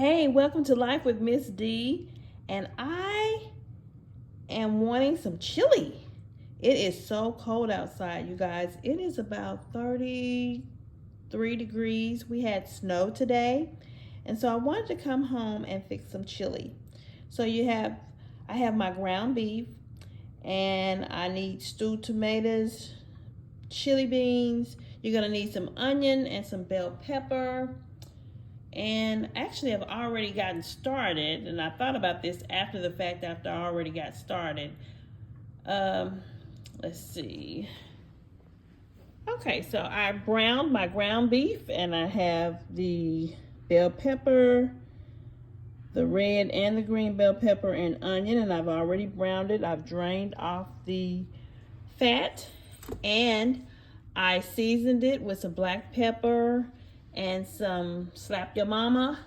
Hey, welcome to Life with Miss D. And I am wanting some chili. It is so cold outside, you guys. It is about 33 degrees. We had snow today. And so I wanted to come home and fix some chili. So I have my ground beef, and I need stewed tomatoes, chili beans. You're gonna need some onion and some bell pepper. And actually, I've already gotten started, and I thought about this after the fact, after I already got started. Let's see. Okay, so I browned my ground beef, and I have the bell pepper, the red and the green bell pepper and onion, and I've already browned it. I've drained off the fat, and I seasoned it with some black pepper and some Slap Your Mama.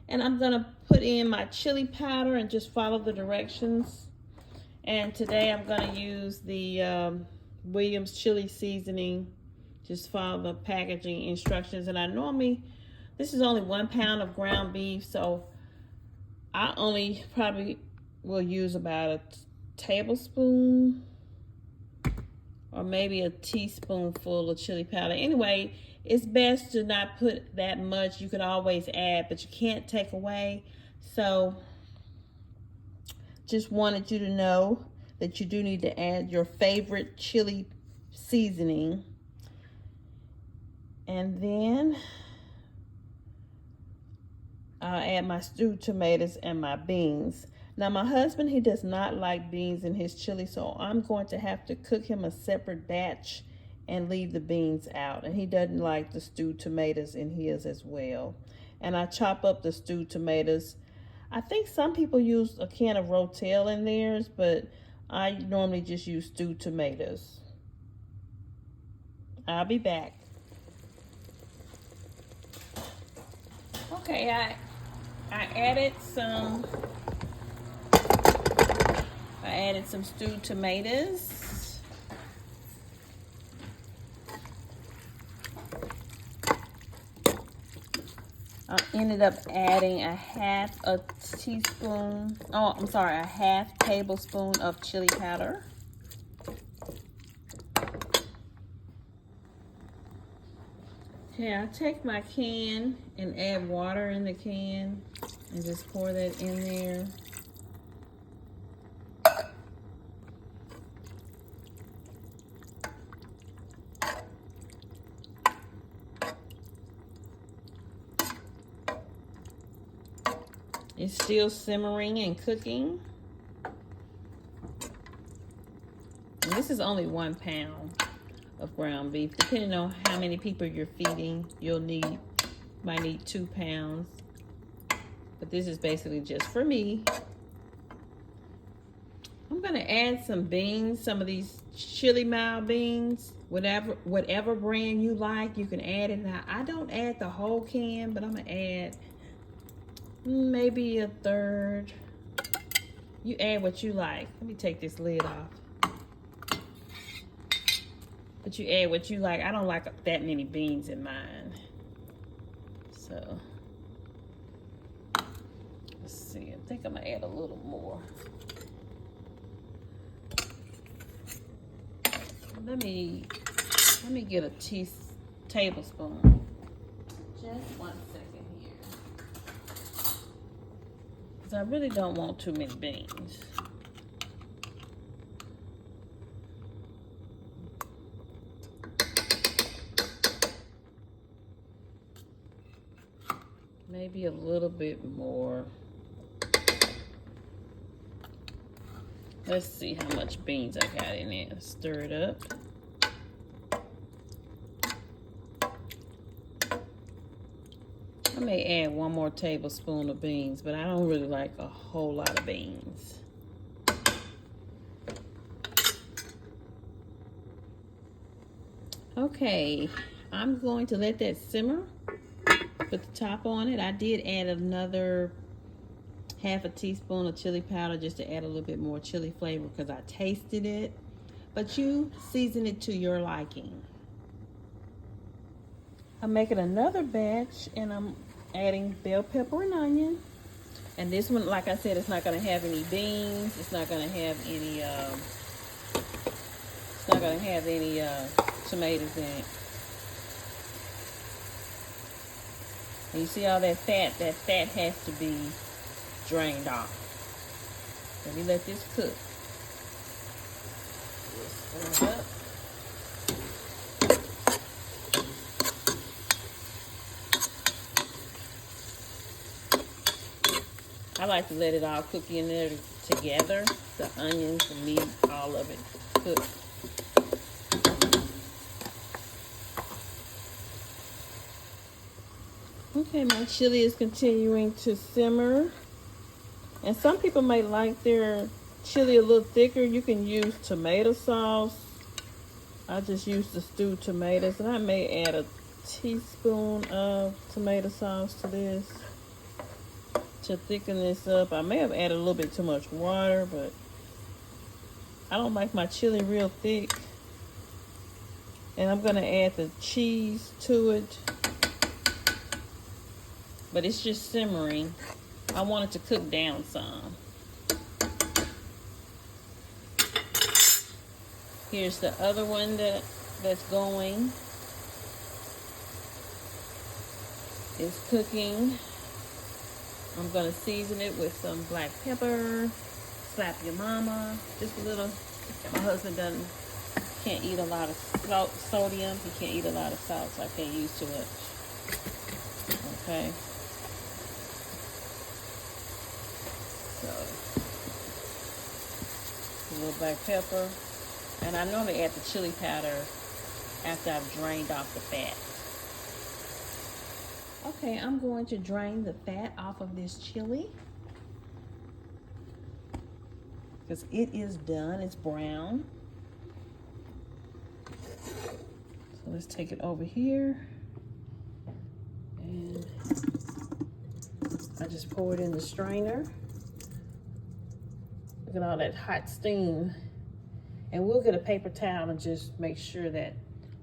And I'm gonna put in my chili powder and just follow the directions. And today I'm gonna use the Williams chili seasoning. Just follow the packaging instructions. And this is only 1 pound of ground beef, so I only probably will use about a tablespoon or maybe a teaspoonful of chili powder. Anyway, it's best to not put that much. You can always add, but you can't take away. So just wanted you to know that you do need to add your favorite chili seasoning. And then I'll add my stewed tomatoes and my beans. Now my husband, he does not like beans in his chili, so I'm going to have to cook him a separate batch and leave the beans out. And he doesn't like the stewed tomatoes in his as well. And I chop up the stewed tomatoes. I think some people use a can of Rotel in theirs, but I normally just use stewed tomatoes. I'll be back. Okay, I added some stewed tomatoes. I ended up adding a half tablespoon of chili powder. Okay, I take my can and add water in the can and just pour that in there. It's still simmering and cooking. And this is only 1 pound of ground beef. Depending on how many people you're feeding, might need 2 pounds. But this is basically just for me. I'm gonna add some beans, some of these chili mild beans, whatever brand you like, you can add it. Now I don't add the whole can, but I'm gonna add maybe a third. You add what you like. Let me take this lid off. But you add what you like. I don't like that many beans in mine. So, let's see. I think I'm gonna add a little more. Let me get a tablespoon. Just 1 second here. Because I really don't want too many beans. Maybe a little bit more. Let's see how much beans I got in there. Stir it up. I may add 1 more tablespoon of beans, but I don't really like a whole lot of beans. Okay, I'm going to let that simmer. Put the top on it. I did add another half a teaspoon of chili powder just to add a little bit more chili flavor because I tasted it. But you season it to your liking. I'm making another batch and I'm adding bell pepper and onion. And this one, like I said, it's not going to have any beans. It's not going to have any, tomatoes in it. And you see all that fat? That fat has to be drained off. Let me let this cook. Just stir it up. I like to let it all cook in there together. The onions, the meat, all of it cook. Okay, my chili is continuing to simmer. And some people may like their chili a little thicker. You can use tomato sauce. I just use the stewed tomatoes, and I may add a teaspoon of tomato sauce to this to thicken this up. I may have added a little bit too much water, but I don't like my chili real thick. And I'm gonna add the cheese to it, but it's just simmering. I want it to cook down some. Here's the other one that's going. It's cooking. I'm gonna season it with some black pepper, slap your mama, just a little. My husband can't eat a lot of sodium. He can't eat a lot of salt, so I can't use too much. Okay. So, a little black pepper. And I normally add the chili powder after I've drained off the fat. Okay, I'm going to drain the fat off of this chili because it is done. It's brown. So let's take it over here. And I just pour it in the strainer. Look at all that hot steam. And we'll get a paper towel and just make sure that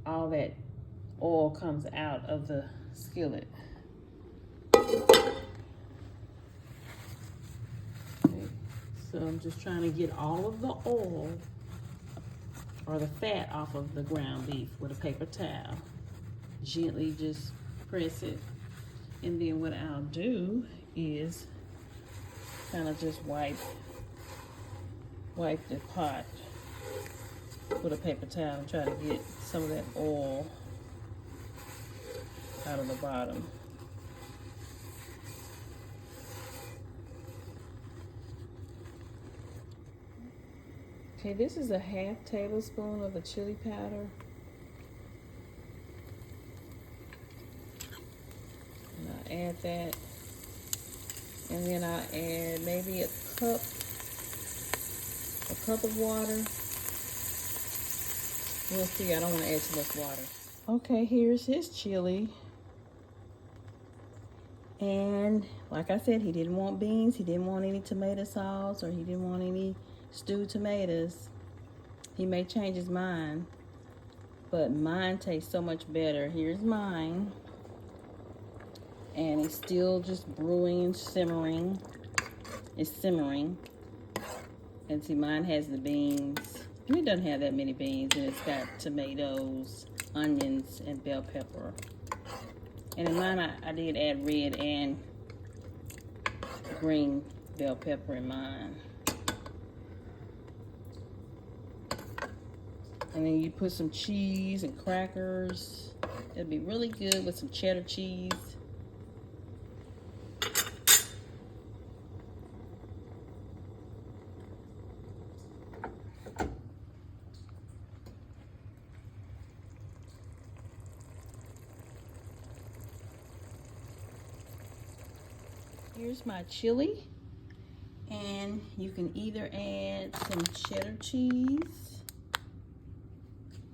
all that oil comes out of the skillet. Okay. So I'm just trying to get all of the oil or the fat off of the ground beef with a paper towel. Gently just press it. And then what I'll do is kind of just wipe the pot with a paper towel and try to get some of that oil out of the bottom. Okay, this is a half tablespoon of the chili powder. And I'll add that. And then I'll add maybe a cup of water. We'll see, I don't want to add too much water. Okay, here's his chili. And like I said, he didn't want beans, he didn't want any tomato sauce, or he didn't want any stewed tomatoes. He may change his mind, but mine tastes so much better. Here's mine. And it's still just brewing and simmering. It's simmering. And see, mine has the beans. And it doesn't have that many beans, and it's got tomatoes, onions, and bell pepper. And in mine, I did add red and green bell pepper in mine. And then you put some cheese and crackers. It'd be really good with some cheddar cheese. Here's my chili, and you can either add some cheddar cheese,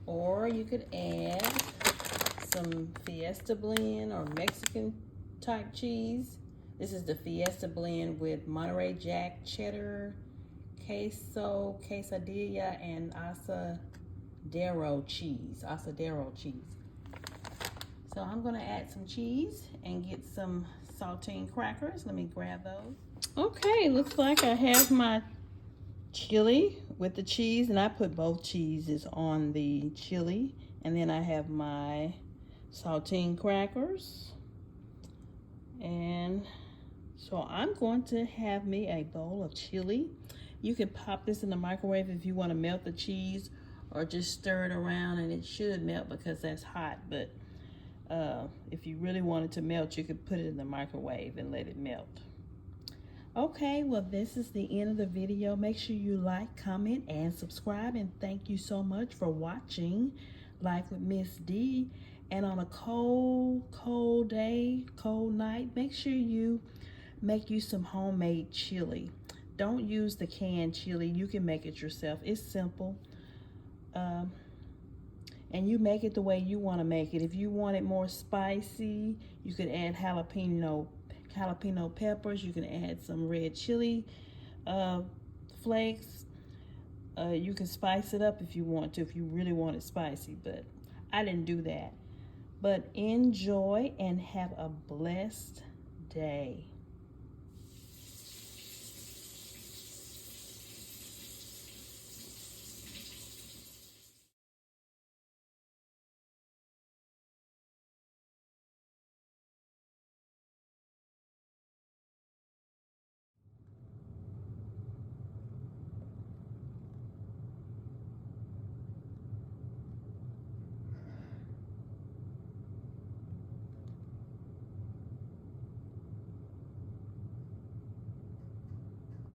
or you could add some Fiesta blend or Mexican type cheese. This is the Fiesta blend with Monterey Jack cheddar, queso, quesadilla, and asadero cheese. So So I'm gonna add some cheese and get some saltine crackers. Let me grab those. Okay, looks like I have my chili with the cheese, and I put both cheeses on the chili. And then I have my saltine crackers. And so I'm going to have me a bowl of chili. You can pop this in the microwave if you want to melt the cheese, or just stir it around, and it should melt because that's hot. But if you really want it to melt, you could put it in the microwave and let it melt. Okay, well, this is the end of the video. Make sure you like, comment, and subscribe. And thank you so much for watching Life with Miss D. And on a cold day, cold night, make sure you make you some homemade chili. Don't use the canned chili. You can make it yourself. It's simple. And you make it the way you want to make it. If you want it more spicy, you could add jalapeno peppers. You can add some red chili flakes. You can spice it up if you want to, if you really want it spicy, but I didn't do that. But enjoy and have a blessed day.